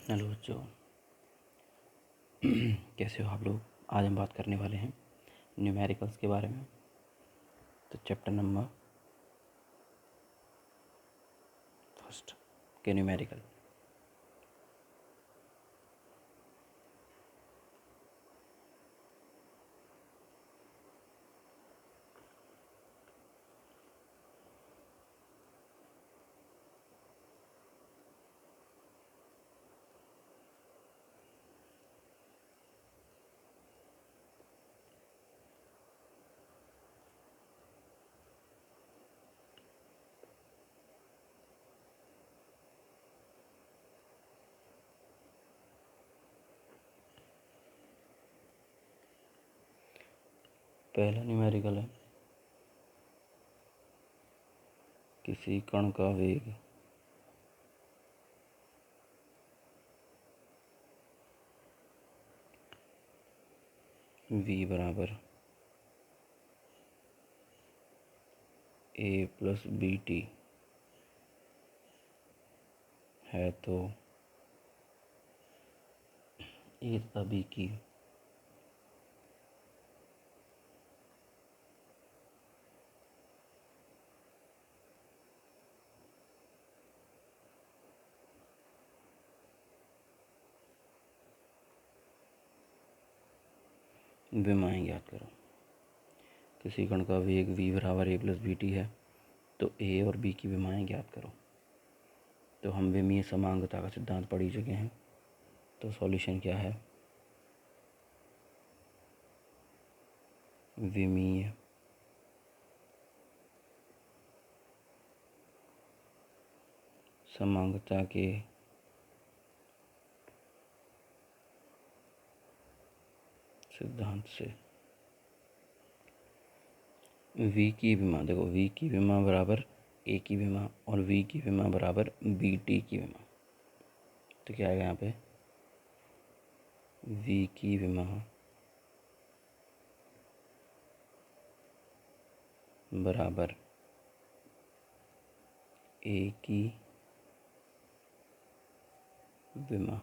Hello बच्चों, कैसे हो आप लोग। आज हम बात करने वाले हैं न्यूमेरिकल्स के बारे में। तो चैप्टर नंबर 1 के न्यूमेरिकल। पहला न्यूमेरिकल है किसी कण का वेग v बराबर a प्लस बी टी है तो a तथा b की विमाएं ज्ञात करो। किसी कण का वेग v बराबर a प्लस बी टी है तो a और b की विमाएं ज्ञात करो। तो हम विमीय समांगता का सिद्धांत पढ़ ही चुके हैं। तो सॉल्यूशन क्या है, विमीय समांगता के सिद्धांत से v की विमा, देखो v की विमा बराबर a की विमा और v की विमा बराबर बी टी की विमा। तो क्या आएगा यहाँ पे, v की विमा बराबर a की विमा।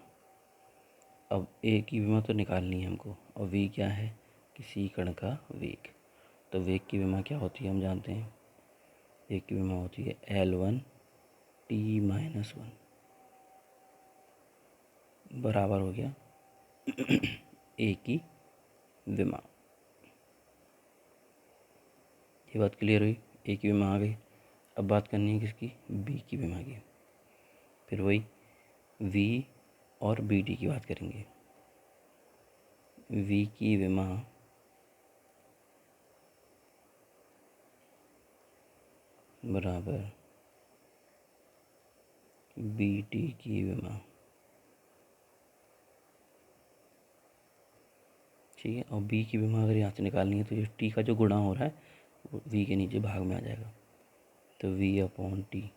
अब a की विमा तो निकालनी है हमको और v क्या है, किसी कण का वेग। तो वेग की विमा क्या होती है हम जानते हैं, वेग की विमा होती है L1 t-1 बराबर हो गया a की विमा। ये बात क्लियर हुई, a की विमा आ गई। अब बात करनी है किसकी, b की विमा की। फिर वही v और बी टी की बात करेंगे। v की विमा बराबर बी टी की विमा, ठीक है। और b की विमा अगर यहाँ से निकालनी है तो ये t का जो गुणा हो रहा है वो v के नीचे भाग में आ जाएगा। तो v अपॉन टी,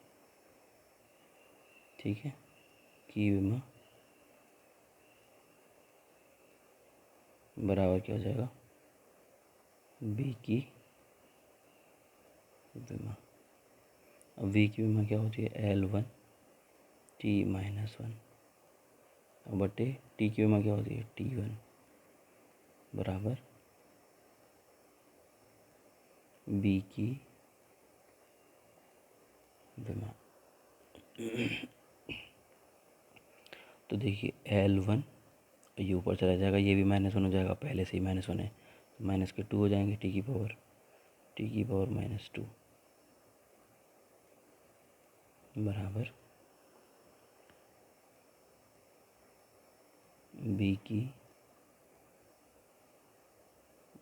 ठीक है, की विमा बराबर क्या हो जाएगा, b की विमा। अब v की विमा क्या होती है, L1 t-1 बटे t की विमा क्या होती है, t1 बराबर b की विमा। तो देखिए L1 ये ऊपर चला जाएगा, ये भी -1 हो जाएगा, पहले से ही -1 है तो -2 हो जाएंगे, t की पावर -2 बराबर b की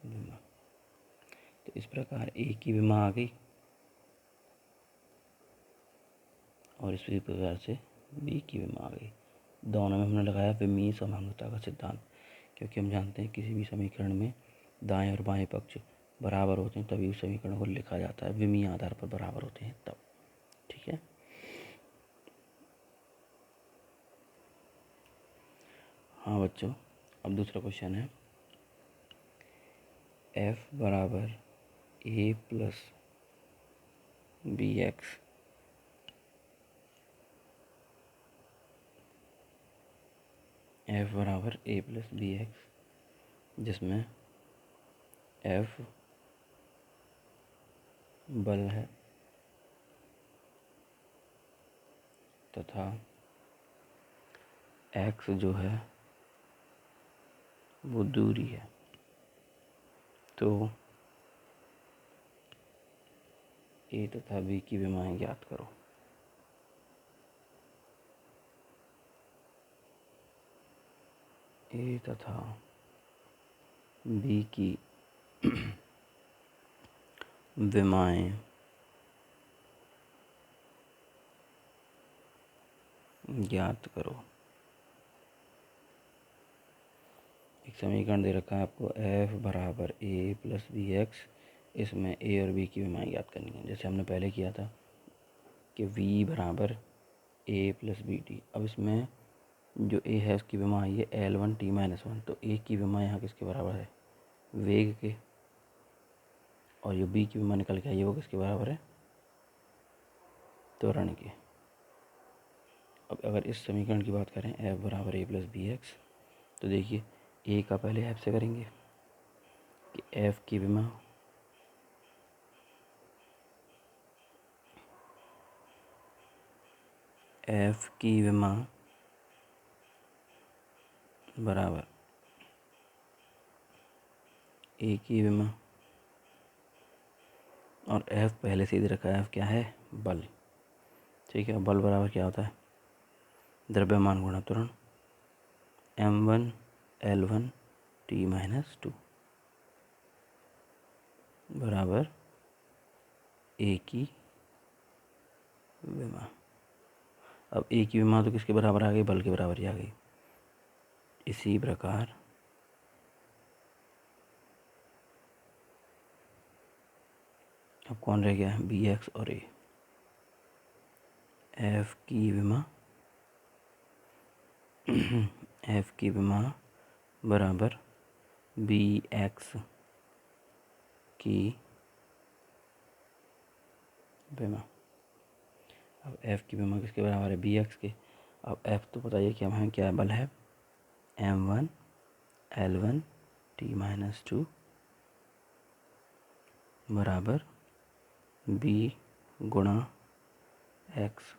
विमा। तो इस प्रकार a की विमा आ गई और इसी प्रकार से b की विमा आ गई। दोनों में हमने लगाया विमीय समांगता का सिद्धांत, क्योंकि हम जानते हैं किसी भी समीकरण में दाएं और बाएं पक्ष बराबर होते हैं तभी उस समीकरण को लिखा जाता है, विमीय आधार पर बराबर होते हैं तब, ठीक है। हाँ बच्चों, अब दूसरा क्वेश्चन है f बराबर a plus B X, F बराबर ए प्लस बी एक्स, जिसमें एफ बल है तथा एक्स जो है वो दूरी है। तो ए तथा बी की विमाएं ज्ञात करो। ए तथा बी की विमाएं ज्ञात करो। एक समीकरण दे रखा है आपको, एफ बराबर ए प्लस बी एक्स, इसमें ए और बी की विमाएं ज्ञात करनी है। जैसे हमने पहले किया था कि वी बराबर ए प्लस बी टी। अब इसमें जो ए है उसकी विमा आई है L1 t-1, तो ए की विमा यहाँ किसके बराबर है, वेग के, और जो बी की विमा निकल के आई है वो किसके बराबर है, त्वरण के। अब अगर इस समीकरण की बात करें एफ बराबर ए प्लस बी एक्स, तो देखिए ए का पहले एफ से करेंगे कि एफ की विमा बराबर ए की विमा, और एफ पहले से ही रखा है, एफ क्या है, बल। ठीक है, बल बराबर क्या होता है, द्रव्यमान गुणा त्वरण, m1 L1 t-2 बराबर ए की विमा। अब ए की विमा तो किसके बराबर आ गई, बल के बराबर ही आ गई। इसी प्रकार अब कौन रह गया, बी एक्स और ए। एफ की विमा एफ की विमा बराबर बी एक्स की विमा। अब एफ की विमा किसके बराबर है, बी एक्स के। अब एफ तो बताइए कि हमें क्या बल है, m1 L1 t-2 बराबर बी गुणा एक्स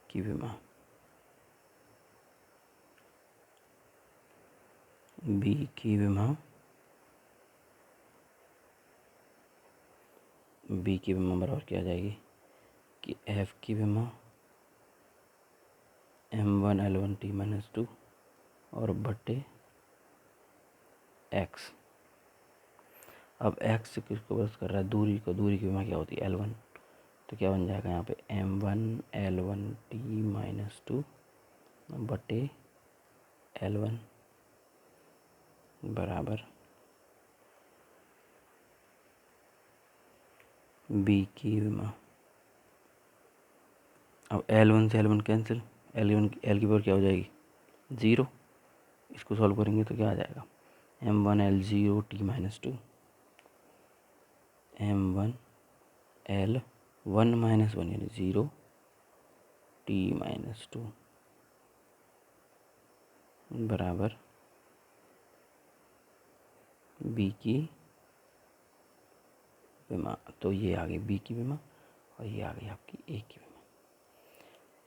की विमा। बी की विमा बराबर क्या आ जाएगी कि एफ की विमा m1 L1 t-2 और बटे एक्स। अब एक्स किसको बस कर रहा है, दूरी को, दूरी की विमा क्या होती है, L1, तो क्या बन जाएगा यहाँ पे m1 L1 t-2 बटे L1 बराबर बी की विमा। अब L1 से L1 कैंसिल, L की पावर क्या हो जाएगी, 0। इसको सॉल्व करेंगे तो क्या आ जाएगा, m1 L0 t-2 m1 L1 - 1 यानी 0 t-2 बराबर बी की विमा। तो ये आ गई बी की विमा और ये आ गई आपकी ए की विमा।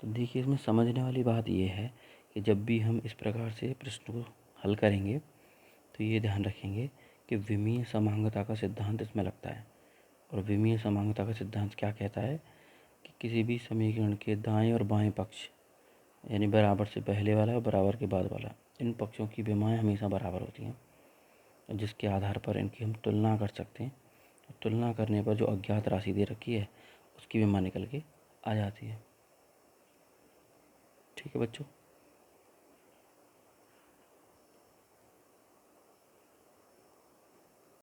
तो देखिए इसमें समझने वाली बात ये है कि जब भी हम इस प्रकार से प्रश्न को हल करेंगे तो ये ध्यान रखेंगे कि विमीय समांगता का सिद्धांत इसमें लगता है। और विमीय समांगता का सिद्धांत क्या कहता है कि किसी भी समीकरण के दाएं और बाएं पक्ष, यानी बराबर से पहले वाला और बराबर के बाद वाला, इन पक्षों की विमाएं हमेशा बराबर होती हैं, जिसके आधार पर इनकी हम तुलना कर सकते हैं। तुलना करने पर जो अज्ञात राशि दे रखी है उसकी विमा निकल के आ जाती है। ठीक है बच्चों।